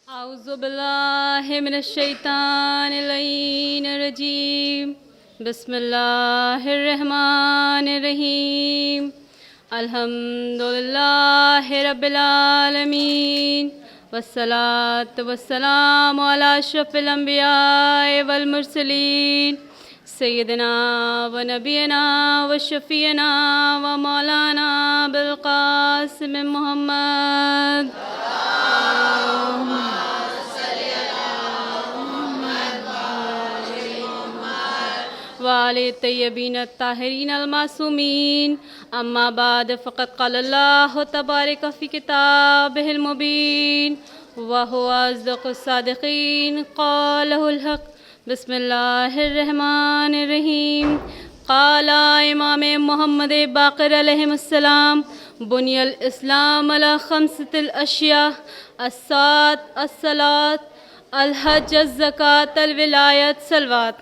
أعوذ بالله من الشيطان اللعين الرجيم بسم الله الرحمن الرحيم الحمد لله رب العالمين والصلاة والسلام على أشرف الأنبياء والمرسلين سيدنا ونبينا وشفينا ومولانا بالقاسم محمد وآل الطيبين الطاهرين المعصومين أما بعد فقد قال الله تبارك في كتابه المبين وهو أصدق الصادقين قاله الحق بسم الله الرحمن الرحيم قال امام محمد باقر علیہ السلام بني الاسلام على خمسة الاشياء الصلاة الحج الزکاة الولایت صلوات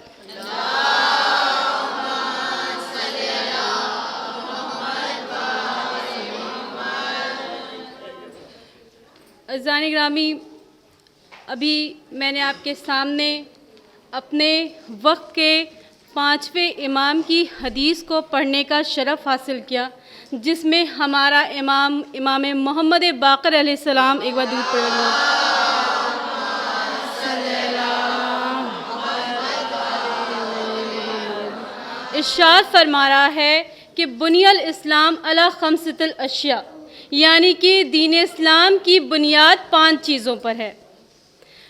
عزیزان گرامی، ابھی میں نے آپ کے سامنے اپنے وقت کے 5ویں امام کی حدیث کو پڑھنے کا شرف حاصل کیا، جس میں ہمارا امام محمد باقر علیہ السلام، ایک بار درود پڑھ لو، ارشاد فرما رہا ہے کہ بنی الاسلام علی خمسۃ الاشیاء، یعنی کہ دین اسلام کی بنیاد 5 چیزوں پر ہے۔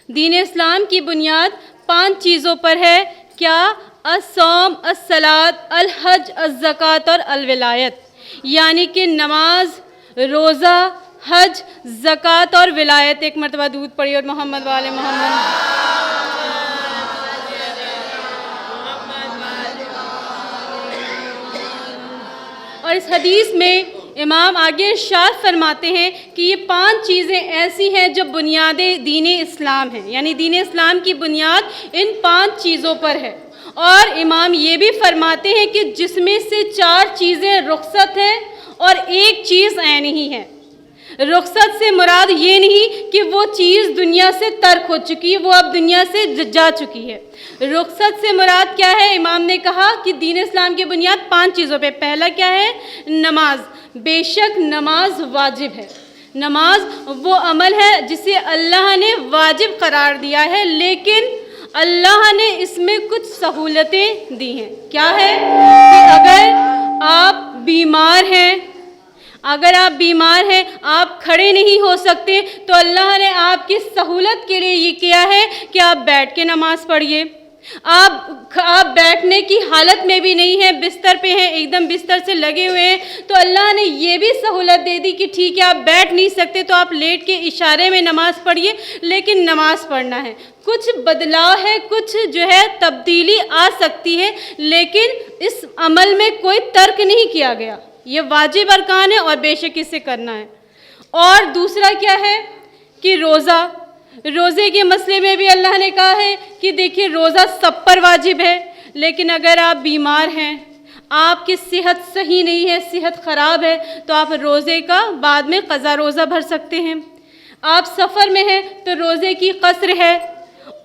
دین اسلام کی بنیاد 5 چیزوں پر ہے۔ کیا؟ الصوم، الصلاۃ، الحج، الزکاۃ اور الولایت، یعنی کہ نماز، روزہ، حج، زکاۃ اور ولایت۔ ایک مرتبہ درود پڑھیے اور محمد والے محمد۔ اور اس حدیث میں امام آگے ارشاد فرماتے ہیں کہ یہ 5 چیزیں ایسی ہیں جو بنیاد دین اسلام ہیں، یعنی دین اسلام کی بنیاد ان 5 چیزوں پر ہے۔ اور امام یہ بھی فرماتے ہیں کہ جس میں سے 4 چیزیں رخصت ہیں اور 1 چیز عین ہی ہے۔ رخصت سے مراد یہ نہیں کہ وہ چیز دنیا سے ترک ہو چکی ہے، وہ اب دنیا سے جا چکی ہے۔ رخصت سے مراد کیا ہے؟ امام نے کہا کہ دین اسلام کی بنیاد 5 چیزوں پہ۔ پہلا کیا ہے؟ نماز۔ بے شک نماز واجب ہے۔ نماز وہ عمل ہے جسے اللہ نے واجب قرار دیا ہے، لیکن اللہ نے اس میں کچھ سہولتیں دی ہیں۔ کیا ہے؟ کہ اگر آپ بیمار ہیں، آپ کھڑے نہیں ہو سکتے، تو اللہ نے آپ کی سہولت کے لیے یہ کیا ہے کہ آپ بیٹھ کے نماز پڑھیے۔ آپ بیٹھنے کی حالت میں بھی نہیں ہیں، بستر پہ ہیں، ایک دم بستر سے لگے ہوئے ہیں، تو اللہ نے یہ بھی سہولت دے دی کہ ٹھیک ہے آپ بیٹھ نہیں سکتے تو آپ لیٹ کے اشارے میں نماز پڑھیے، لیکن نماز پڑھنا ہے۔ کچھ بدلاؤ ہے، کچھ جو ہے تبدیلی آ سکتی ہے، لیکن اس عمل میں کوئی ترک نہیں کیا گیا۔ یہ واجب ارکان ہے اور بے شک اسے کرنا ہے۔ اور دوسرا کیا ہے کہ روزے کے مسئلے میں بھی اللہ نے کہا ہے کہ دیکھیے روزہ سب پر واجب ہے، لیکن اگر آپ بیمار ہیں، آپ کی صحت صحیح نہیں ہے، صحت خراب ہے، تو آپ روزے کا بعد میں قضا روزہ بھر سکتے ہیں۔ آپ سفر میں ہیں تو روزے کی قصر ہے۔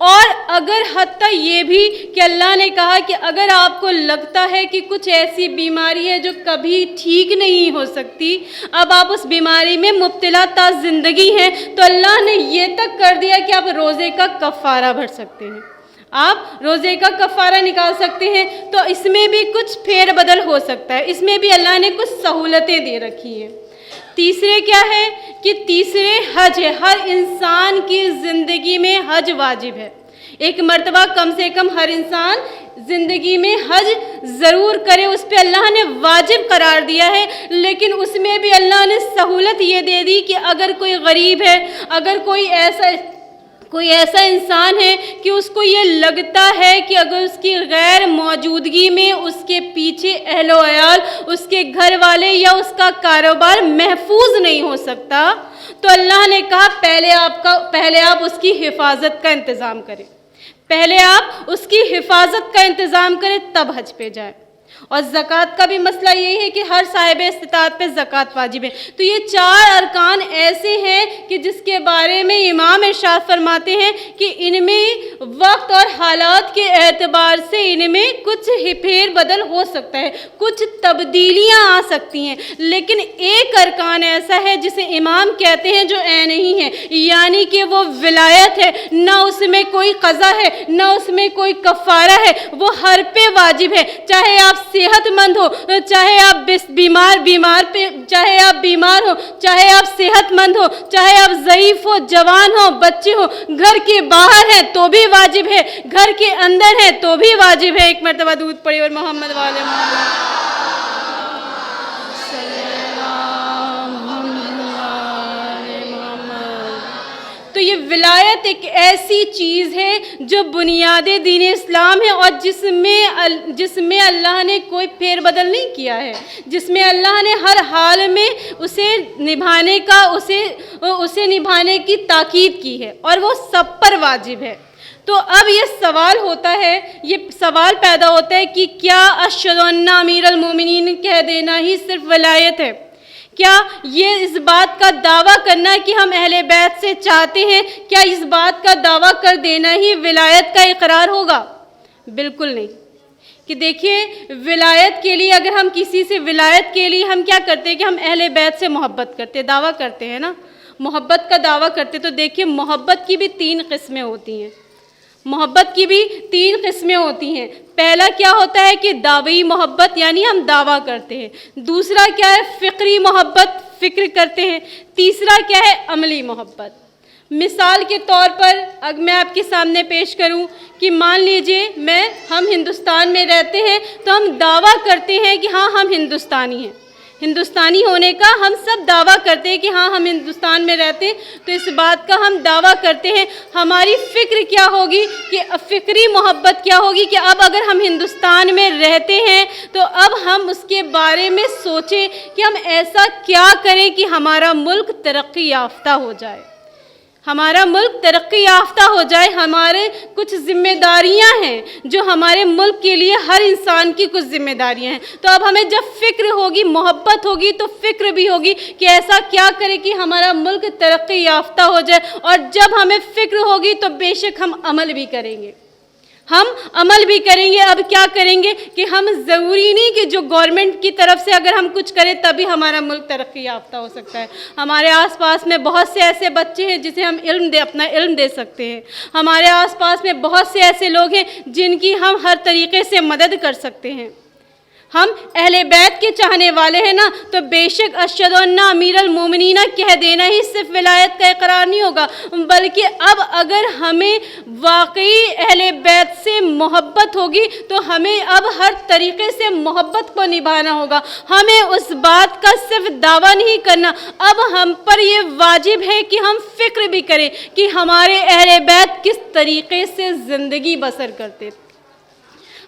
اور اگر حتیٰ یہ بھی کہ اللہ نے کہا کہ اگر آپ کو لگتا ہے کہ کچھ ایسی بیماری ہے جو کبھی ٹھیک نہیں ہو سکتی، اب آپ اس بیماری میں مبتلا تا زندگی ہیں، تو اللہ نے یہ تک کر دیا کہ آپ روزے کا کفارہ بھر سکتے ہیں، آپ روزے کا کفارہ نکال سکتے ہیں۔ تو اس میں بھی کچھ پھیر بدل ہو سکتا ہے، اس میں بھی اللہ نے کچھ سہولتیں دے رکھی ہیں۔ تیسرے کیا ہے کہ تیسرے حج ہے۔ ہر انسان کی زندگی میں حج واجب ہے۔ ایک مرتبہ کم سے کم ہر انسان زندگی میں حج ضرور کرے، اس پہ اللہ نے واجب قرار دیا ہے، لیکن اس میں بھی اللہ نے سہولت یہ دے دی کہ اگر کوئی غریب ہے، اگر کوئی ایسا انسان ہے کہ اس کو یہ لگتا ہے کہ اگر اس کی غیر موجودگی میں اس کے پیچھے اہل و عیال، اس کے گھر والے یا اس کا کاروبار محفوظ نہیں ہو سکتا، تو اللہ نے کہا پہلے آپ اس کی حفاظت کا انتظام کریں، تب حج پہ جائیں۔ اور ज़कात का भी मसला यही है कि हर साहिब इस्तिताअत पे ज़कात वाजिब है। तो ये 4 अरकान ऐसे हैं कि जिसके बारे में इमाम इरशाद फरमाते हैं कि इनमें वक्त और हालात के एतबार से इनमें कुछ फेर बदल हो सकता है, कुछ तब्दीलियाँ आ सकती हैं, लेकिन एक अरकान ऐसा है जिसे इमाम कहते हैं जो ऐ नहीं है, यानी कि वो विलायत है, ना उसमें कोई क़ज़ा है ना उसमें कोई कफ़ारा है, वो हर पे वाजिब है। चाहे आप सेहतमंद हो, चाहे आप चाहे आप बीमार हो, चाहे आप सेहतमंद हो, चाहे आप ज़ईफ़ हो, जवान हो, बच्चे हो, घर के बाहर हैं तो भी वाजिब है, घर के अंदर है तो भी वाजिब है। एक मरतबा दूध पड़ी और मोहम्मद वाले मोहम्मद। तो ये विलायत एक ऐसी चीज़ है जो बुनियादे दीन इस्लाम है और जिसमें अल्लाह ने कोई फेर बदल नहीं किया है, जिसमें अल्लाह ने हर हाल में उसे निभाने की ताकीद की है और वो सब पर वाजिब है। तो अब ये सवाल होता है, ये सवाल पैदा होता है कि क्या अशहदु अन्ना अमीरुल मोमिनीन कह देना ही सिर्फ विलायत है? क्या ये इस बात का दावा करना कि हम अहले बैत से चाहते हैं, क्या इस बात का दावा कर देना ही विलायत का इकरार होगा? बिल्कुल नहीं। कि देखिए, विलायत के लिए अगर हम किसी से विलायत के लिए हम क्या करते हैं कि हम अहले बैत से मोहब्बत करते, दावा करते हैं ना, मोहब्बत का दावा करते। तो देखिए, मोहब्बत की भी 3 किस्में होती हैं। मोहब्बत की भी 3 किस्में होती हैं। पहला क्या होता है कि दावी मोहब्बत, यानी हम दावा करते हैं। दूसरा क्या है? फ़िक्री मोहब्बत, फ़िक्र करते हैं। तीसरा क्या है? अमली मोहब्बत। मिसाल के तौर पर अगर मैं आपके सामने पेश करूं कि मान लीजिए हम हिंदुस्तान में रहते हैं, तो हम दावा करते हैं कि हाँ हम हिंदुस्तानी हैं। हिंदुस्तानी होने का हम सब दावा करते हैं कि हाँ हम हिंदुस्तान में रहते हैं, तो इस बात का हम दावा करते हैं। हमारी फ़िक्र क्या होगी कि फ़िक्री मोहब्बत क्या होगी कि अब अगर हम हिंदुस्तान में रहते हैं तो अब हम उसके बारे में सोचें कि हम ऐसा क्या करें कि हमारा मुल्क तरक्की याफ्ता हो जाए, हमारा मुल्क तरक्की याफ्ता हो जाए। हमारे कुछ ज़िम्मेदारियां हैं जो हमारे मुल्क के लिए, हर इंसान की कुछ ज़िम्मेदारियां हैं। तो अब हमें जब फ़िक्र होगी, मोहब्बत होगी, तो फ़िक्र भी होगी कि ऐसा क्या करें कि हमारा मुल्क तरक्की याफ्ता हो जाए। और जब हमें फ़िक्र होगी तो बेशक हम अमल भी करेंगे, हम अमल भी करेंगे। अब क्या करेंगे कि हम ज़रूरी नहीं कि जो गवर्नमेंट की तरफ से अगर हम कुछ करें तभी हमारा मुल्क तरक्की याफ्ता हो सकता है। हमारे आसपास में बहुत से ऐसे बच्चे हैं जिसे हम अपना इल्म दे सकते हैं। हमारे आसपास में बहुत से ऐसे लोग हैं जिनकी हम हर तरीक़े से मदद कर सकते हैं। हम अहले बैत के चाहने वाले हैं ना, तो बेशक अशहदु अन्ना अमीरुल मोमिनीन कह देना ही सिर्फ विलायत का इकरार नहीं होगा, बल्कि अब अगर हमें वाकई अहले बैत से मोहब्बत होगी तो हमें अब हर तरीक़े से मोहब्बत को निभाना होगा। हमें उस बात का सिर्फ दावा नहीं करना, अब हम पर ये वाजिब है कि हम फ़िक्र भी करें कि हमारे अहले बैत किस तरीक़े से ज़िंदगी बसर करते थे,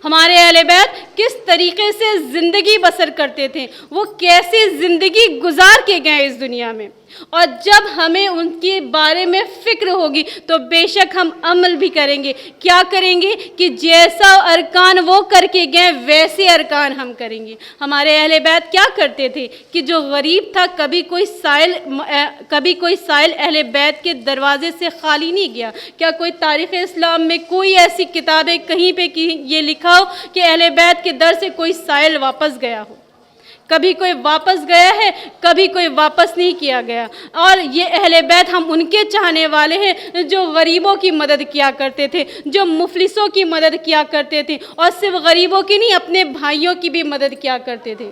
हमारे अहले बैत किस तरीक़े से ज़िंदगी बसर करते थे, वो कैसे ज़िंदगी गुजार के गए इस दुनिया में। और जब हमें उनके बारे में फ़िक्र होगी तो बेशक हम अमल भी करेंगे। क्या करेंगे कि जैसा अरकान वो करके गए वैसे अरकान हम करेंगे। हमारे अहले बैत क्या करते थे कि जो गरीब था, कभी कोई साइल अहले बैत के दरवाजे से खाली नहीं गया। क्या कोई तारीख़ इस्लाम में कोई ऐसी किताब है कहीं पे कि ये लिखा हो कि अहले बैत के दर से कोई साइल वापस गया हो? कभी कोई वापस गया है, कभी कोई वापस नहीं किया गया। और ये अहले बैत हम उनके चाहने वाले हैं जो गरीबों की मदद किया करते थे, जो मुफलिसों की मदद किया करते थे, और सिर्फ गरीबों की नहीं, अपने भाइयों की भी मदद किया करते थे।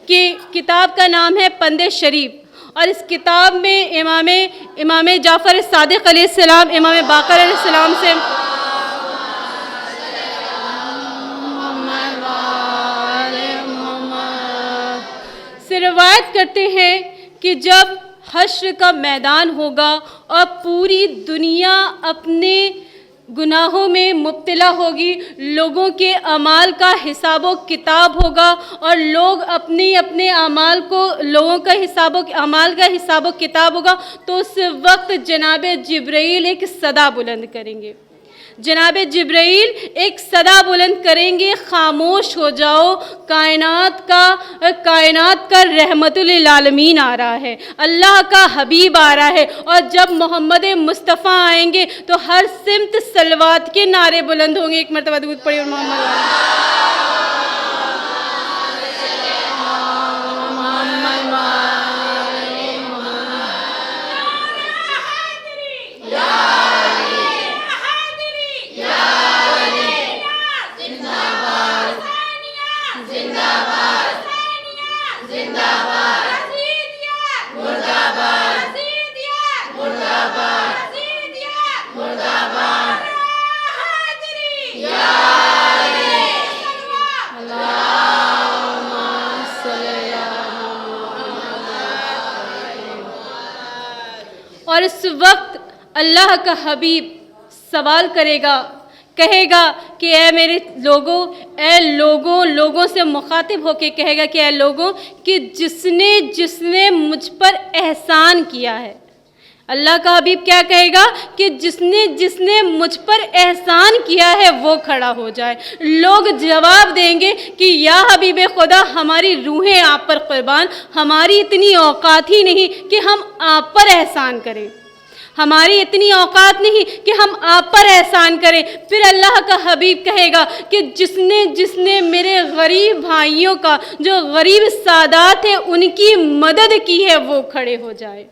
कि किताब का नाम है पंदे शरीफ, और इस किताब में इमाम जाफ़र सादिक़ अलैहिस्सलाम, इमाम बाक़र अलैहिस्सलाम से रिवायत करते हैं कि जब हश्र का मैदान होगा और पूरी दुनिया अपने गुनाहों में मुब्तला होगी, लोगों के अमाल का हिसाबो किताब होगा और लोग अपने अपने अमाल को, लोगों का अमाल का हिसाबो किताब होगा, तो उस वक्त जनाब जिब्रील एक सदा बुलंद करेंगे। जनाब जिब्राइल एक सदा बुलंद करेंगे, खामोश हो जाओ, कायनात का रहमतुल लिल आलमीन आ रहा है, अल्लाह का हबीब आ रहा है। और जब मोहम्मद मुस्तफ़ा आएंगे तो हर सिमत सलवात के नारे बुलंद होंगे। एक मरतबा दूध पढ़े और मोहम्मद और इस वक्त अल्लाह का हबीब सवाल करेगा, कहेगा कि ऐ मेरे लोगों, लोगों से मुखातिब होके कहेगा कि ऐ लोगों, कि जिसने मुझ पर एहसान किया है। अल्लाह का हबीब क्या कहेगा कि जिसने मुझ पर एहसान किया है वो खड़ा हो जाए। लोग जवाब देंगे कि या हबीब खुदा, हमारी रूहें आप पर कुर्बान, हमारी इतनी औकात ही नहीं कि हम आप पर एहसान करें, हमारी इतनी औकात नहीं कि हम आप पर एहसान करें। फिर अल्लाह का हबीब कहेगा कि जिसने मेरे गरीब भाइयों का, जो गरीब सादात है, उनकी मदद की है, वो खड़े हो जाए,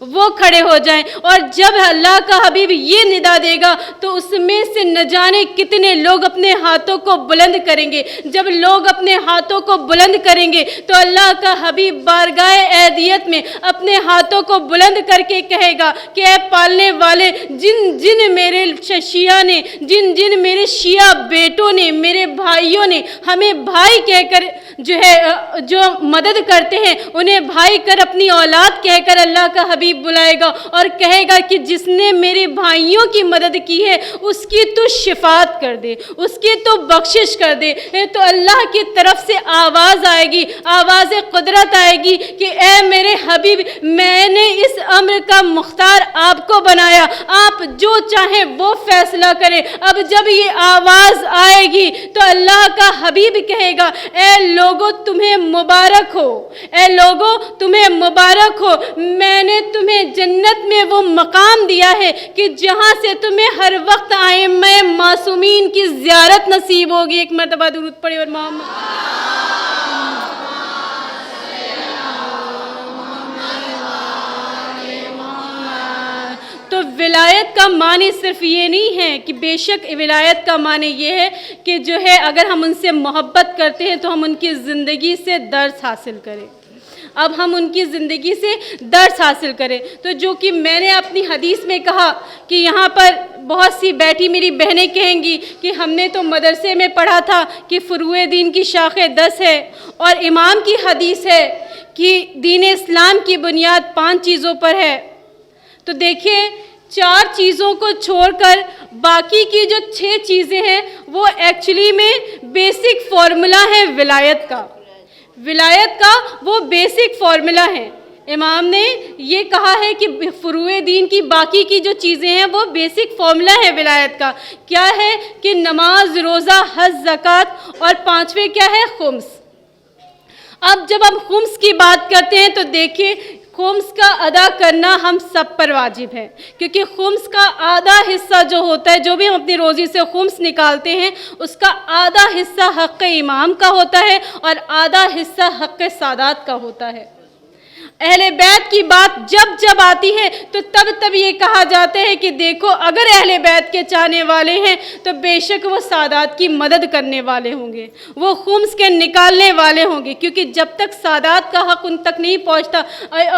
वो खड़े हो जाएं। और जब अल्लाह का हबीब ये निदा देगा तो उसमें से न जाने कितने लोग अपने हाथों को बुलंद करेंगे। जब लोग अपने हाथों को बुलंद करेंगे तो अल्लाह का हबीब बारगाह ऐदियत में अपने हाथों को बुलंद करके कहेगा कि ऐ पालने वाले, जिन मेरे शिया ने, जिन मेरे शिया बेटों ने, मेरे भाइयों ने हमें भाई कहकर जो मदद करते हैं, उन्हें भाई कर अपनी औलाद कहकर अल्लाह का हबीब बुलाएगा और कहेगा कि जिसने मेरे भाइयों की मदद की है उसकी तो शिफात कर दे, उसकी तो बख्शिश कर दे। तो अल्लाह की तरफ से आवाज़ आएगी, आवाज़ कुदरत आएगी कि ऐ मेरे हबीब, मैंने इस अम्र का मुख्तार आपको बनाया, आप जो चाहें वो फैसला करें। अब जब ये आवाज़ आएगी तो अल्लाह का हबीब कहेगा, ऐ लोगो तुम्हें मुबारक हो, ऐ लोगो तुम्हें मुबारक हो, मैंने तुम्हें जन्नत में वो मकाम दिया है कि जहाँ से तुम्हें हर वक्त आइम्मा मासूमीन की ज़ियारत नसीब होगी। एक मरतबा दुरूद पढ़े और मोहम्मद। तो विलायत का माने सिर्फ ये नहीं है कि, बेशक विलायत का माने ये है कि जो है अगर हम उनसे मोहब्बत करते हैं तो हम उनकी ज़िंदगी से दर्स हासिल करें। अब हम उनकी ज़िंदगी से दर्स हासिल करें। तो जो कि मैंने अपनी हदीस में कहा कि यहाँ पर बहुत सी बैठी मेरी बहनें कहेंगी कि हमने तो मदरसे में पढ़ा था कि फ़ुरूए दीन की शाखें 10 है, और इमाम की हदीस है कि दीन इस्लाम की बुनियाद 5 चीज़ों पर है। तो देखिए, 4 चीज़ों को छोड़कर बाकी की जो 6 चीज़ें हैं वो एक्चुअली में बेसिक फार्मूला है विलायत का। विलायत का वो बेसिक फार्मूला है। इमाम ने ये कहा है कि फ़ुरूए दीन की बाकी की जो चीज़ें हैं वो बेसिक फार्मूला है विलायत का। क्या है कि नमाज, रोज़ा, हज, ज़कात, और 5वें क्या है, खुम्स। अब जब हम खुम्स की बात करते हैं तो देखिए, खुम्स का अदा करना हम सब पर वाजिब है, क्योंकि खुम्स का आधा हिस्सा जो होता है, जो भी हम अपनी रोज़ी से खुम्स निकालते हैं, उसका आधा हिस्सा हक़ इमाम का होता है और आधा हिस्सा हक़ सादात का होता है। अहले बैत की बात जब आती है तो तब ये कहा जाता है कि देखो, अगर अहले बैत के चाहने वाले हैं तो बेशक वो सादात की मदद करने वाले होंगे, वो खुम्स के निकालने वाले होंगे, क्योंकि जब तक सादात का हक़ उन तक नहीं पहुंचता,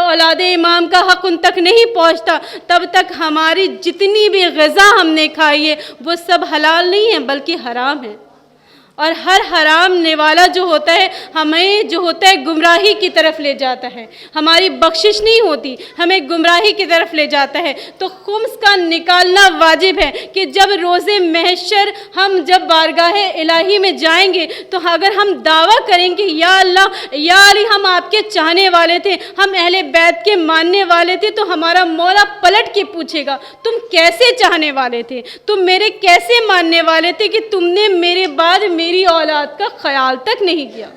औलादे इमाम का हक़ उन तक नहीं पहुंचता, तब तक हमारी जितनी भी ग़िज़ा हमने खाई है वो सब हलाल नहीं है बल्कि हराम है। اور ہر حرامنے والا جو ہوتا ہے ہمیں جو ہوتا ہے گمراہی کی طرف لے جاتا ہے، ہماری بخشش نہیں ہوتی، ہمیں گمراہی کی طرف لے جاتا ہے۔ تو خمس کا نکالنا واجب ہے کہ جب روز محشر ہم جب بارگاہ الہی میں جائیں گے تو اگر ہم دعویٰ کریں گے یا اللہ یا علی ہم آپ کے چاہنے والے تھے، ہم اہل بیت کے ماننے والے تھے، تو ہمارا مولا پلٹ کے پوچھے گا تم کیسے چاہنے والے تھے، تم میرے کیسے ماننے والے تھے کہ تم نے میرے بعد میری اولاد کا خیال تک نہیں کیا،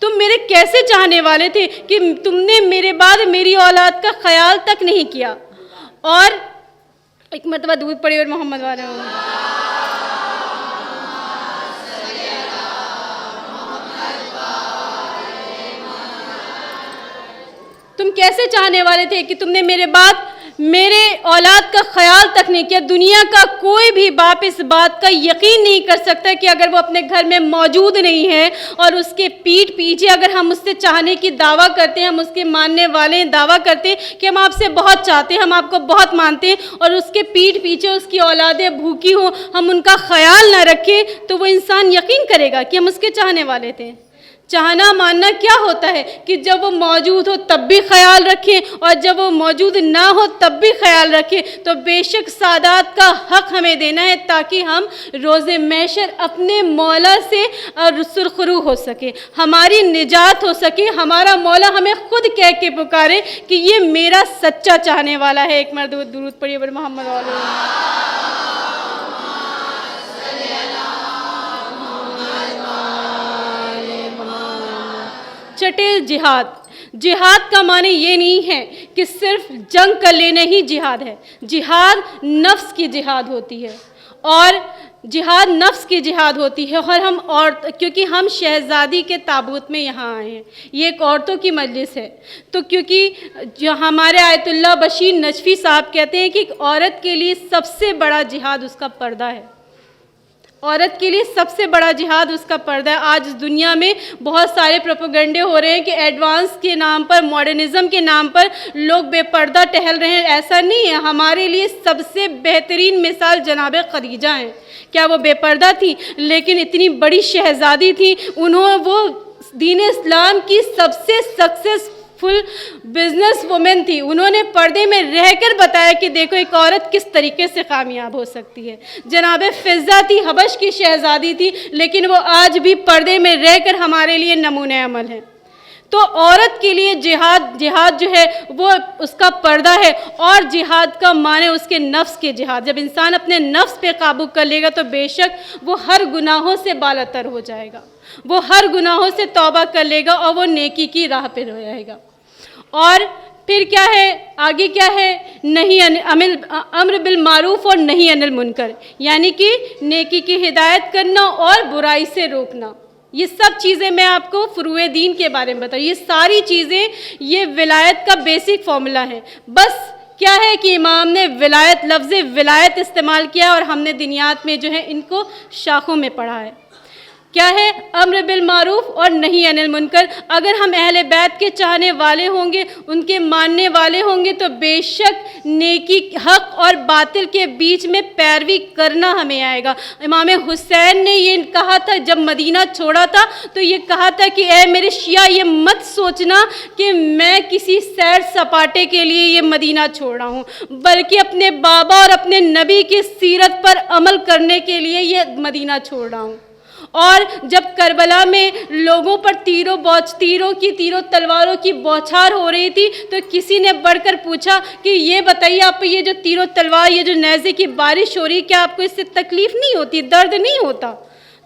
تم میرے کیسے چاہنے والے تھے کہ تم نے میرے بعد میری اولاد کا خیال تک نہیں کیا۔ اور ایک مرتبہ درود پڑھی اور محمد والے تم کیسے چاہنے والے تھے کہ تم نے میرے بعد میرے اولاد کا خیال تک نہیں کیا۔ دنیا کا کوئی بھی باپ اس بات کا یقین نہیں کر سکتا کہ اگر وہ اپنے گھر میں موجود نہیں ہے اور اس کے پیٹھ پیچھے اگر ہم اس سے چاہنے کی دعویٰ کرتے ہیں، ہم اس کے ماننے والے دعویٰ کرتے ہیں کہ ہم آپ سے بہت چاہتے ہیں، ہم آپ کو بہت مانتے ہیں، اور اس کے پیٹھ پیچھے اس کی اولادیں بھوکی ہوں، ہم ان کا خیال نہ رکھیں، تو وہ انسان یقین کرے گا کہ ہم اس کے چاہنے والے تھے۔ چاہنا ماننا کیا ہوتا ہے کہ جب وہ موجود ہو تب بھی خیال رکھیں اور جب وہ موجود نہ ہو تب بھی خیال رکھیں۔ تو بے شک سادات کا حق ہمیں دینا ہے تاکہ ہم روز محشر اپنے مولا سے سرخرو ہو سکے، ہماری نجات ہو سکے، ہمارا مولا ہمیں خود کہہ کے پکارے کہ یہ میرا سچا چاہنے والا ہے۔ ایک مرتبہ درود پڑھیے بر محمد علیہ۔ چھٹے جہاد کا معنی یہ نہیں ہے کہ صرف جنگ کر لینا ہی جہاد ہے، جہاد نفس کی جہاد ہوتی ہے، اور جہاد نفس کی جہاد ہوتی ہے۔ اور کیونکہ ہم شہزادی کے تابوت میں یہاں آئے ہیں، یہ ایک عورتوں کی مجلس ہے، تو کیونکہ جو ہمارے آیت اللہ بشیر نجفی صاحب کہتے ہیں کہ ایک عورت کے لیے سب سے بڑا جہاد اس کا پردہ ہے، عورت کے لیے سب سے بڑا جہاد اس کا پردہ ہے۔ آج اس دنیا میں بہت سارے پروپیگنڈے ہو رہے ہیں کہ ایڈوانس کے نام پر، ماڈرنزم کے نام پر لوگ بے پردہ ٹہل رہے ہیں، ایسا نہیں ہے۔ ہمارے لیے سب سے بہترین مثال جناب خدیجہ ہیں۔ کیا وہ بے پردہ تھی؟ لیکن اتنی بڑی شہزادی تھی، وہ دین اسلام کی سب سے سکسیسفل بزنس وومن تھی۔ انہوں نے پردے میں رہ کر بتایا کہ دیکھو ایک عورت کس طریقے سے کامیاب ہو سکتی ہے۔ جناب فضہ تھی، حبش کی شہزادی تھی، لیکن وہ آج بھی پردے میں رہ کر ہمارے لیے نمونہ عمل ہے۔ تو عورت کے لیے جہاد جو ہے وہ اس کا پردہ ہے، اور جہاد کا معنی اس کے نفس کے جہاد۔ جب انسان اپنے نفس پہ قابو کر لے گا تو بے شک وہ ہر گناہوں سے بالاتر ہو جائے گا، وہ ہر گناہوں سے توبہ کر لے گا اور وہ نیکی کی راہ پہ ہو جائے گا۔ اور پھر کیا ہے آگے، کیا ہے امر بالمعروف اور نہی عن المنکر، یعنی کہ نیکی کی ہدایت کرنا اور برائی سے روکنا۔ یہ سب چیزیں میں آپ کو فروع دین کے بارے میں بتاؤں، یہ ساری چیزیں یہ ولایت کا بیسک فارمولا ہے۔ بس کیا ہے کہ امام نے ولایت، لفظ ولایت استعمال کیا، اور ہم نے دنیات میں جو ہے ان کو شاخوں میں پڑھا ہے۔ کیا ہے؟ امر بالمعروف اور نہی عن المنکر۔ اگر ہم اہل بیت کے چاہنے والے ہوں گے، ان کے ماننے والے ہوں گے، تو بے شک نیکی، حق اور باطل کے بیچ میں پیروی کرنا ہمیں آئے گا۔ امام حسین نے یہ کہا تھا جب مدینہ چھوڑا تھا، تو یہ کہا تھا کہ اے میرے شیعہ یہ مت سوچنا کہ میں کسی سیر سپاٹے کے لیے یہ مدینہ چھوڑ رہا ہوں، بلکہ اپنے بابا اور اپنے نبی کی سیرت پر عمل کرنے کے لیے یہ مدینہ چھوڑ رہا ہوں۔ اور جب کربلا میں لوگوں پر تیروں تلواروں کی بوچھار ہو رہی تھی، تو کسی نے بڑھ کر پوچھا کہ یہ بتائیے آپ یہ جو تیر و تلوار، یہ جو نیزے کی بارش ہو رہی، کیا آپ کو اس سے تکلیف نہیں ہوتی، درد نہیں ہوتا؟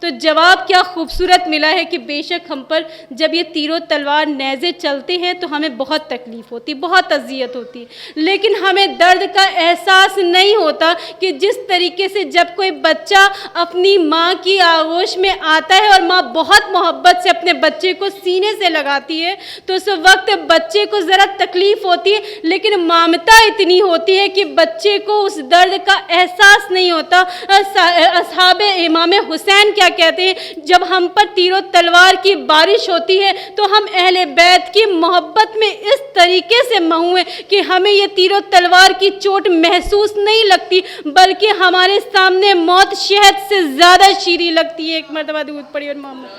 تو جواب کیا خوبصورت ملا ہے کہ بے شک ہم پر جب یہ تیر و تلوار نیزے چلتے ہیں تو ہمیں بہت تکلیف ہوتی، بہت اذیت ہوتی، لیکن ہمیں درد کا احساس نہیں ہوتا کہ جس طریقے سے جب کوئی بچہ اپنی ماں کی آغوش میں آتا ہے اور ماں بہت محبت سے اپنے بچے کو سینے سے لگاتی ہے، تو اس وقت بچے کو ذرا تکلیف ہوتی ہے، لیکن ممتا اتنی ہوتی ہے کہ بچے کو اس درد کا احساس نہیں ہوتا۔ اصحاب امام حسین کیا क्या कहते हैं, जब हम पर तीरों तलवार की बारिश होती है तो हम अहले बैत की मोहब्बत में इस तरीके से महू हैं कि हमें ये तीरों तलवार की चोट महसूस नहीं लगती, बल्कि हमारे सामने मौत शहद से ज़्यादा शीरी लगती है। एक मरतबा दूध पड़ी और मोहम्मद।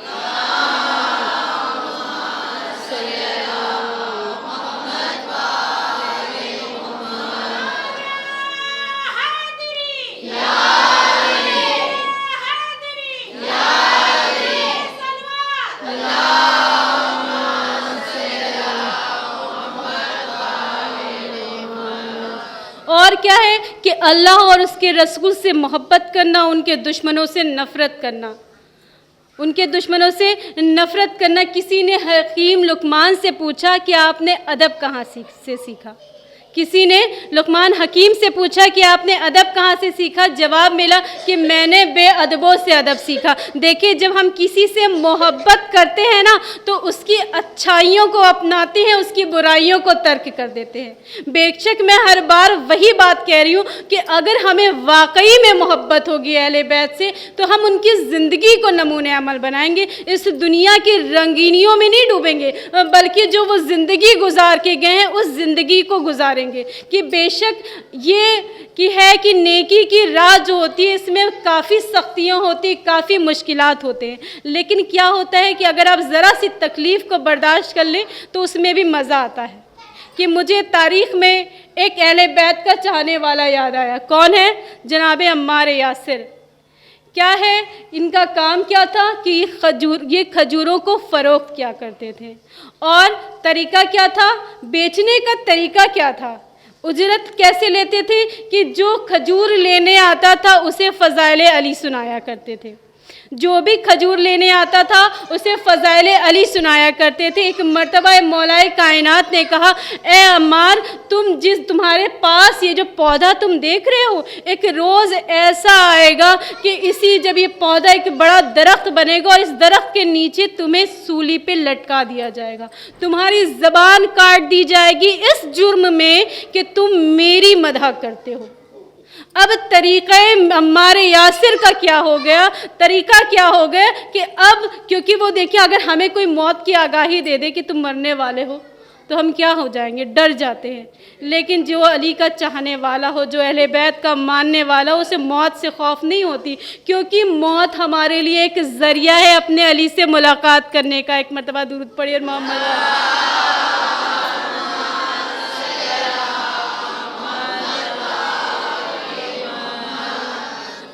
और क्या है कि अल्लाह और उसके रसूल से मोहब्बत करना, उनके दुश्मनों से नफ़रत करना, उनके दुश्मनों से नफ़रत करना। किसी ने हकीम लुकमान से पूछा कि आपने अदब कहाँ से सीखा। किसी ने लुकमान हकीम से पूछा कि आपने अदब कहाँ से सीखा। जवाब मिला कि मैंने बेअदबों से अदब सीखा। देखिए, जब हम किसी से मोहब्बत करते हैं ना तो उसकी अच्छाइयों को अपनाते हैं, उसकी बुराइयों को तर्क कर देते हैं। बेशक मैं हर बार वही बात कह रही हूँ कि अगर हमें वाकई में मोहब्बत होगी अहले बैत से तो हम उनकी ज़िंदगी को नमूने अमल बनाएंगे। इस दुनिया की रंगीनियों में नहीं डूबेंगे, बल्कि जो वो ज़िंदगी गुजार के गए हैं उस ज़िंदगी को गुजारेंगे। कि बेशक ये कि है कि नेकी की राह जो होती है इसमें काफ़ी सख्तियाँ होती, काफ़ी मुश्किलात होते हैं, लेकिन क्या होता है कि अगर आप ज़रा सी तकलीफ़ को बर्दाश्त कर लें तो उसमें भी मज़ा आता है। कि मुझे तारीख़ में एक अहले बैत का चाहने वाला याद आया। कौन है? जनाब अम्मार यासिर। क्या है इनका काम? क्या था कि ये खजूरों को फ़रोख्त किया करते थे। और तरीक़ा क्या था? बेचने का तरीक़ा क्या था? उजरत कैसे लेते थे कि जो खजूर लेने आता था उसे फ़ज़ाइल अली सुनाया करते थे। जो भी खजूर लेने आता था उसे फ़ज़ाइल अली सुनाया करते थे। एक मर्तबा मौलाए कायनात ने कहा, ए अम्मार, तुम्हारे पास ये जो पौधा तुम देख रहे हो, एक रोज़ ऐसा आएगा कि जब ये पौधा एक बड़ा दरख्त बनेगा और इस दरख्त के नीचे तुम्हें सूली पे लटका दिया जाएगा, तुम्हारी ज़बान काट दी जाएगी इस जुर्म में कि तुम मेरी मदह करते हो। अब तरीक़ा अम्मार यासिर का क्या हो गया? तरीक़ा क्या हो गया कि अब क्योंकि वो देखिए, अगर हमें कोई मौत की आगाही दे दे कि तुम मरने वाले हो तो हम क्या हो जाएंगे? डर जाते हैं। लेकिन जो अली का चाहने वाला हो, जो अहले बैत का मानने वाला हो, उसे मौत से खौफ नहीं होती, क्योंकि मौत हमारे लिए एक ज़रिया है अपने अली से मुलाकात करने का। एक मरतबा दुरूद पढ़िए मोहम्मद।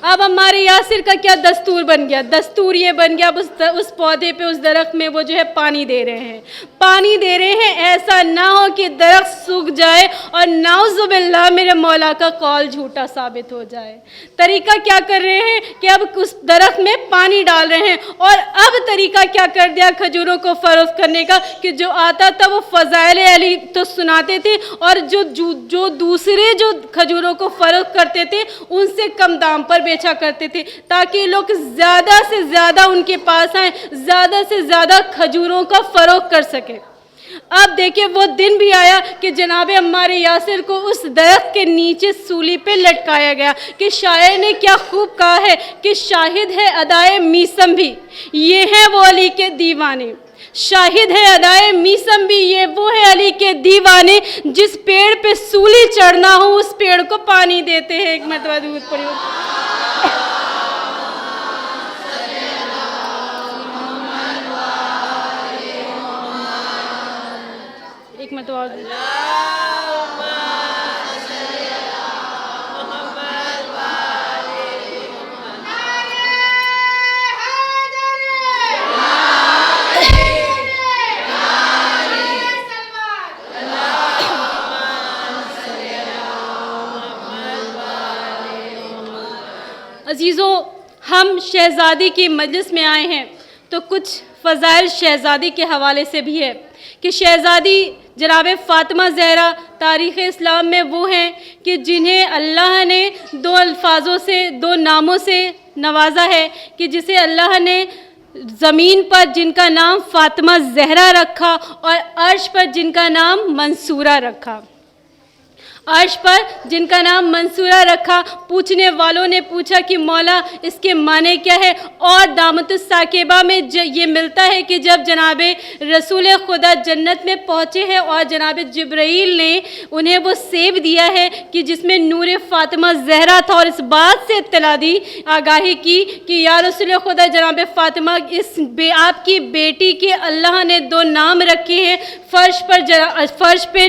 अब हमारे यासिर का क्या दस्तूर बन गया? दस्तूर ये बन गया, अब उस पौधे पे, उस दरख्त में वो जो है पानी दे रहे हैं, पानी दे रहे हैं। ऐसा ना हो कि दरख्त सूख जाए और नाउज़ुबिल्लाह मेरे मौला का कौल झूठा साबित हो जाए। तरीका क्या कर रहे हैं कि अब उस दरख्त में पानी डाल रहे हैं। और अब तरीका क्या कर दिया खजूरों को फ़रोख्त करने का कि जो आता था वो फ़ज़ाइल अली तो सुनाते थे, और जो दूसरे जो खजूरों को फ़रोख्त करते थे उनसे कम दाम पर बेचा करते थे, ताकि लोग ज़्यादा से ज़्यादा उनके पास आए, ज़्यादा से ज़्यादा खजूरों का फ़रोख्त कर सके। अब देखिए, वो दिन भी आया कि जनाब अम्मार यासिर को उस दरख्त के नीचे सूली पे लटकाया गया। कि शायर ने क्या खूब कहा है कि शाहिद है अदाए मीसम भी, ये हैं वो अली के दीवाने। शाहिद है अदाए मीसम भी, ये वो है अली के दीवाने। जिस पेड़ पे सूली चढ़ना हो उस पेड़ को पानी देते हैं। एक मरतबा दूध पढ़िए। एक मरतबा अजीज़ों, हम शहज़ादी की मजलिस में आए हैं तो कुछ फ़ज़ाइल शहज़ादी के हवाले से भी है कि शहज़ादी जनाब फ़ातिमा ज़हरा तारीख़ इस्लाम में वो हैं कि जिन्हें अल्लाह ने दो अल्फाजों से, दो नामों से नवाजा है कि जिसे अल्लाह ने ज़मीन पर जिनका नाम फ़ातिमा ज़हरा रखा और अर्श पर जिनका नाम मंसूरा रखा। अर्श पर जिनका नाम मंसूरा रखा। पूछने वालों ने पूछा कि मौला इसके माने क्या है, और दामतुस साकिबा में ये मिलता है कि जब जनाब रसूल खुदा जन्नत में पहुँचे हैं और जनाब जिब्राइल ने उन्हें वो सेब दिया है कि जिसमें नूर फ़ातिमा ज़हरा था, और इस बात से इत्तला दी, आगाही की कि या रसूल खुदा जनाब फ़ातिमा आपकी बेटी के अल्लाह ने 2 नाम रखे हैं, फर्श पे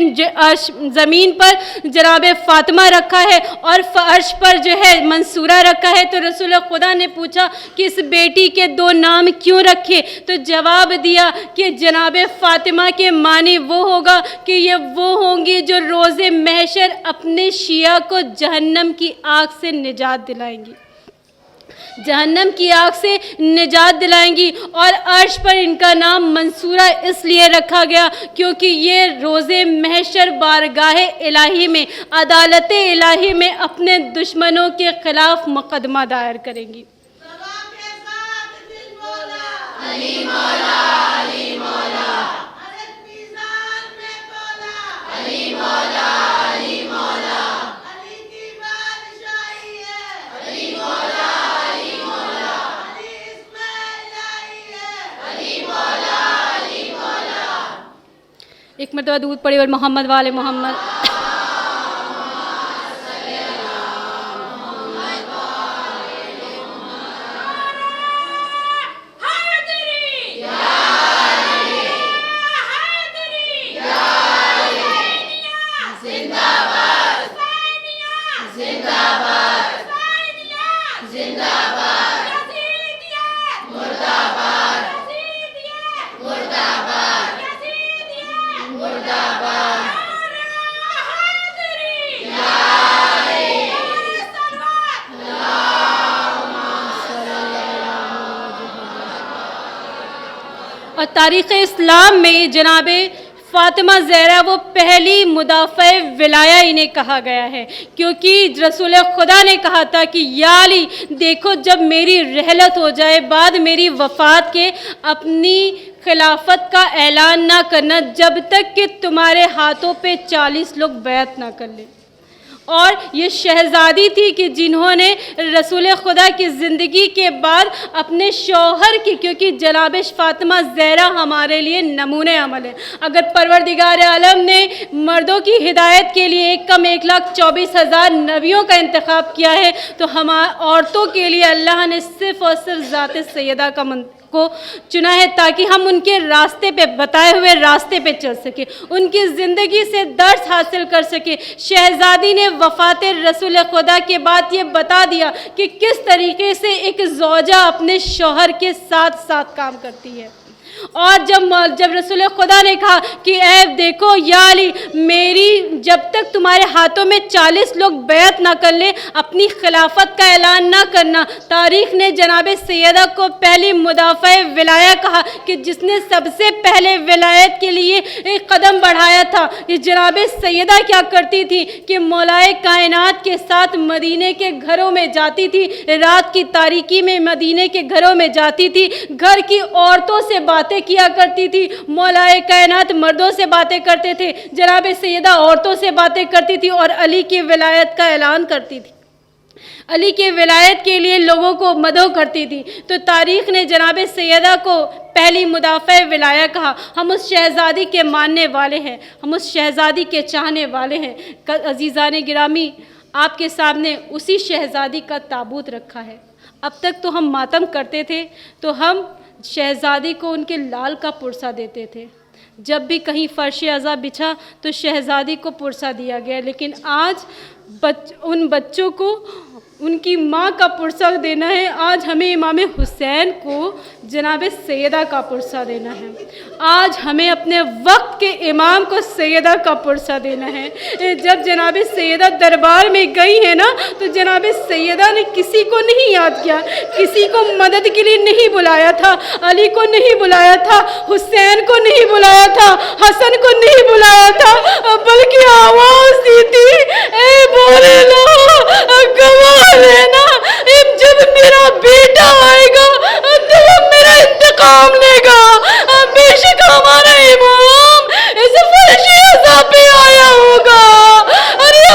ज़मीन पर जनाब फ़ातिमा रखा है और फर्श पर जो है मंसूरा रखा है। तो रसूल खुदा ने पूछा कि इस बेटी के 2 नाम क्यों रखे? तो जवाब दिया कि जनाब फ़ातिमा के मानी वो होगा कि ये वो होंगी जो रोज़े महशर अपने शिया को जहन्नम की आग से निजात दिलाएंगी, जहन्नम की आग से निजात दिलाएंगी। और अर्श पर इनका नाम मंसूरा इसलिए रखा गया क्योंकि ये रोज़े महशर बारगाह इलाही में, अदालत इलाही में अपने दुश्मनों के खिलाफ मुकदमा दायर करेंगी। अली मौला, अली मौला, अली मौला, अली मौला, अली की बादशाही है, अली मौला, अली मौला, अली इसमें इलाही है, अली मौला, अली मौला। एक मरतबा दूध पड़ी और मोहम्मद वाले मोहम्मद। और तारीख़ इस्लाम में जनाब फ़ातिमा ज़हरा वो पहली मुदाफ़े विलाया इन्हें कहा गया है, क्योंकि रसूल खुदा ने कहा था कि या अली देखो, जब मेरी रहलत हो जाए, बाद मेरी वफ़ात के अपनी खिलाफत का ऐलान ना करना जब तक कि तुम्हारे हाथों पे 40 लोग बैत ना कर लें। और ये शहज़ादी थी कि जिन्होंने रसूल खुदा की ज़िंदगी के बाद अपने शौहर की, क्योंकि जनाब फ़ातिमा ज़हरा हमारे लिए नमूने अमल है। अगर परवरदिगार आलम ने मर्दों की हिदायत के लिए 1,24,000 नबियों का इंतखाब किया है, तो हम औरतों के लिए अल्लाह ने सिर्फ़ और सिर्फ ज़ात सैयदा को चुना है ताकि हम उनके रास्ते पे, बताए हुए रास्ते पे चल सके, उनकी ज़िंदगी से दर्स हासिल कर सके। शहज़ादी ने वफ़ात रसूल खुदा के बाद ये बता दिया कि किस तरीके से एक ज़ौजा अपने शौहर के साथ साथ काम करती है। और जब रसूल खुदा ने कहा कि ऐ देखो या अली, मेरी जब तक तुम्हारे हाथों में 40 लोग बैत ना कर ले, अपनी खिलाफत का ऐलान ना करना। तारीख़ ने जनाब सैयदा को पहली मुदाफ़े विलाया कहा कि जिसने सबसे पहले विलायत के लिए एक कदम बढ़ाया था। ये जनाब सैयदा क्या करती थी कि मौलाए कायनात के साथ मदीने के घरों में जाती थी, रात की तारीकी में मदीने के घरों में जाती थी, घर की औरतों से बातें किया करती थी। मौलाए कायनात मर्दों से बातें करते थे, जनाब सैयदा औरतों से बातें करती थी और अली की विलायत का ऐलान करती थी, अली के विलायत के लिए लोगों को मदहो करती थी। तो तारीख़ ने जनाब सैयदा को पहली मुदाफ़े विलाया कहा। हम उस शहज़ादी के मानने वाले हैं, हम उस शहज़ादी के चाहने वाले हैं। अज़ीज़ान गिरामी, आपके सामने उसी शहज़ादी का ताबूत रखा है। अब तक तो हम मातम करते थे तो हम शहज़ादी को उनके लाल का पुरसा देते थे, जब भी कहीं फ़र्श अज़ा बिछा तो शहज़ादी को पुरसा दिया गया, लेकिन आज उन बच्चों को उनकी माँ का पुरसा देना है। आज हमें इमाम हुसैन को जनाब सैयदा का पुरसा देना है। आज हमें अपने वक्त के इमाम को सैयदा का पुरसा देना है। जब जनाब सैयदा दरबार में गई है ना, तो जनाब सैयदा ने किसी को नहीं याद किया, किसी को मदद के लिए नहीं बुलाया था, अली को नहीं बुलाया था, हुसैन को नहीं बुलाया था, हसन को नहीं बुलाया था, बल्कि आवाज़ दी थी, ए बोले लो गवाह लेना, जब मेरा बेटा आएगा तो वो मेरा इंतकाम लेगा। बेशक हमारा इमाम इस फर्श अज़ा पे आया होगा, अरे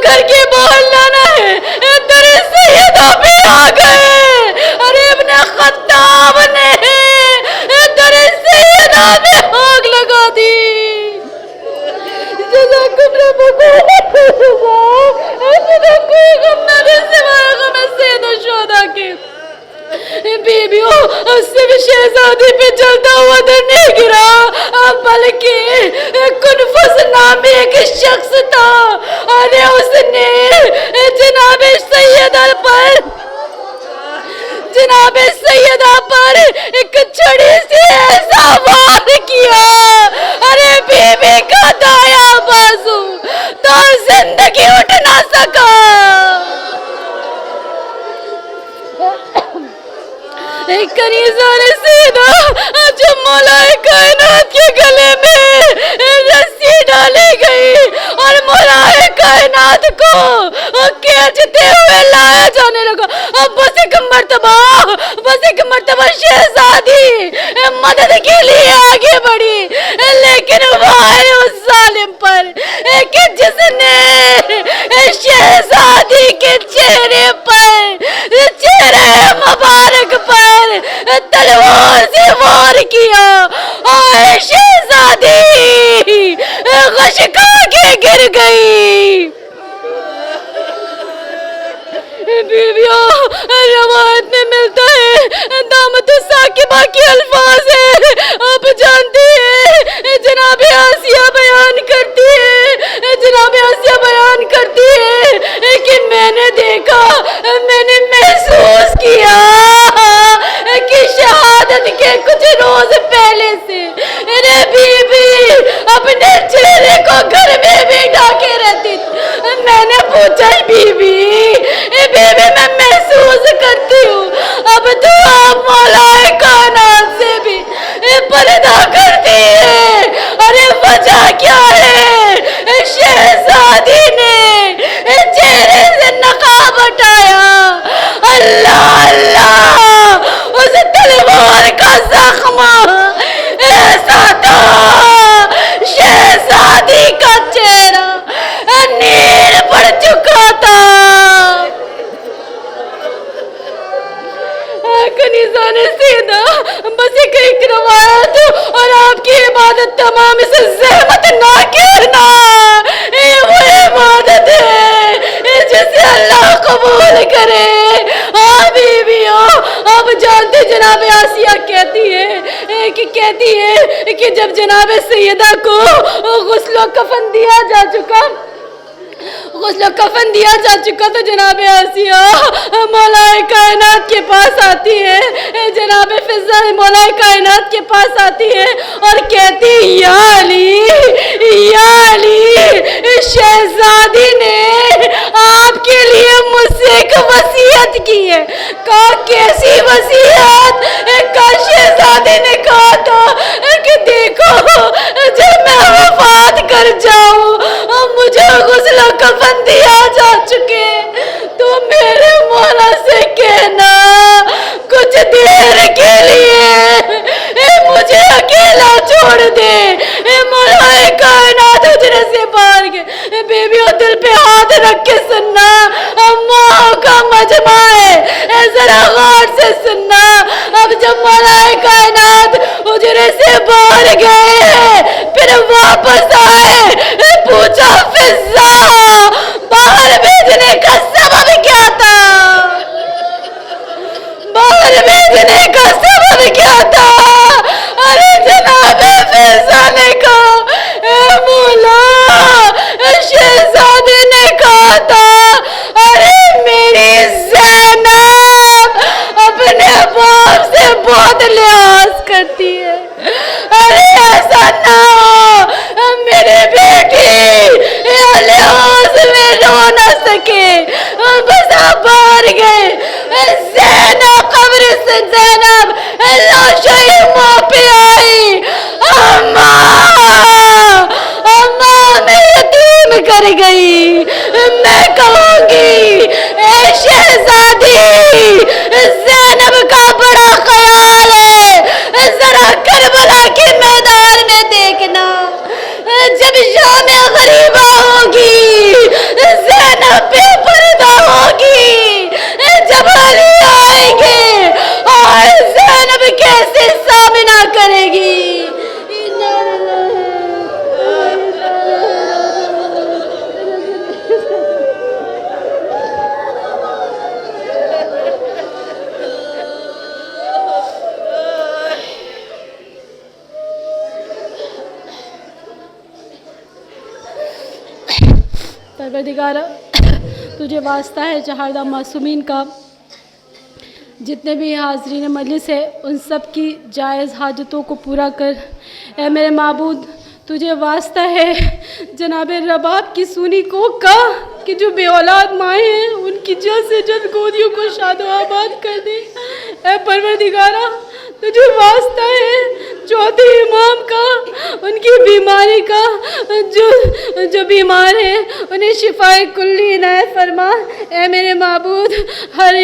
در کے باہر لانا ہے، در سیدہ پہ آ گئے، ارے ابن خطاب نے در سیدہ پہ آگ لگا دی۔ جزاکم بیبیوں صرف شہزادی پہ چلتا ہوا در نہیں گرا، بلکہ کنفس نامی ایک شخص تھا، اور اس نے جناب سیدہ پر ایک چھڑی سے ایسا وار کیا، ارے بیوی کا دایا بازو تو زندگی اٹھ نہ سکا۔ کنیزہ سیدہ جو مولا کائنات کے گلے میں رسی ڈالی گئی اور مولا کائنات کو کھینچتے ہوئے لایا جانے لگا، بس ایک مرتبہ شہزادی مدد کے لیے آگے بڑھی، لیکن وائے اس ظالم پر کہ جس نے شہزادی کے چہرے مبارک پر تلوار سے وار کیا، اور شہزادی غش کھا کے گر گئی۔ بیویوں روایت میں ملتا ہے، دامت ثاقبہ کے الفاظ ہے، آپ جانتی ہیں جناب آسیہ بیان کرتی ہے کہ میں نے دیکھا، میں نے محسوس کیا کہ شہادت کے کچھ روز پہلے سے میرے بیوی اپنے چہرے کو گھر میں بھی ڈھانکے رہتی تھی۔ میں نے پوچھا بیوی میں محسوس کرتی ہوں اب تو آپ مولا کائنات سے بھی پردہ کرتی ہے، ارے وجہ کیا ہے؟ شہزادی نے چہرے سے نقاب ہٹایا، اللہ اللہ اس تلوار کا زخم ایسا تھا، شہزادی کا چہرہ نیل پڑ چکا تھا۔ کنیزہ نے سیدھا بس ایک روایت اور آپ کی عبادت تمام سے زحمت نہ کہنا، یہ وہ عبادت ہے جسے اللہ قبول کرے۔ ہاں بیویوں آپ جانتے جناب آسیہ کہتی ہے کہ جب جناب سیدہ کو غسل و کفن دیا جا چکا تو جناب آسیہ مولا کائنات کے پاس آتی ہے، جناب فضا مولا کائنات کے پاس آتی ہے اور کہتی یا علی شہزادی نے آپ کے لیے مجھ سے ایک وصیت کی ہے۔ کہا کیسی وصیت؟ شہزادی نے کہا تھا کہ دیکھو جب میں وفات کر جاؤں مجھے غسل و کفن دیا جا چکے تو میرے مولا سے کہنا کچھ دیر کے لیے مجھے اکیلا چھوڑ دے۔ مولا کائنات حجرے سے باہر گئے، بیویوں دل پہ ہاتھ رکھ کے سننا، ماں کا مجمع ہے، ذرا غور سے سننا۔ اب جب مولا کائنات حجرے سے باہر گئے پھر واپس آئے، پوچھا فضا باہر بھیجنے کا سبب کیا تھا؟ ارے جناب فضا نے کہا اے مولا شہزادی نے کہا تھا ارے میری زینب اپنے باپ سے بہت لحاظ کرتی ہے، ارے ایسا نہ ہو میرے بیٹی لحاظ میں رو نہ سکے، بس آپ باہر گئے، زینب قبر سے زینب لاشائی ماں پہ آئی، اماں میں یتیم کر گئی، میں کہوں گی اے شہزادی زینب کا بڑا خیال ہے، ذرا کربلا کے میدان میں دیکھنا، جب شام غریبہ ہوگی زینب कोई कैसे सामना करेगी। परवरदिगारा, तुझे वास्ता है चहारदा मासूमीन का, जितने भी हाज़रीन मजलिस है उन सब की जायज़ हाजतों को पूरा कर। ए मेरे माबूद, तुझे वास्ता है जनाब रबाब की सूनी को का कि जो बे औलाद माएँ हैं उनकी जल्द से जल्द गोदियों को शादो आबाद कर दे। ए परवरदिगारा, तुझे वास्ता है चौथे इमाम का, उनकी बीमारी का, जो बीमार है उन्हें शिफाए कुल्ली इनायत फरमा। ए मेरे माबूद, हर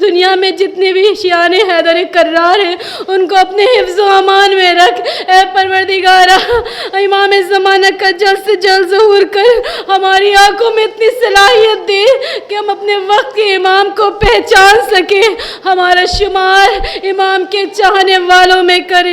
दुनिया में जितने भी शियाने हैदर कर्रार हैं उनको अपने हिफ्ज़ व अमान में रख। ए परवरदिगारा, इमाम ज़माना का जल्द से जल्द ज़हूर कर हमारी आंखों में इतनी सलाहियत दे कि हम अपने वक्त के इमाम को पहचान सके, हमारा शुमार इमाम के चाहने वालों में कर।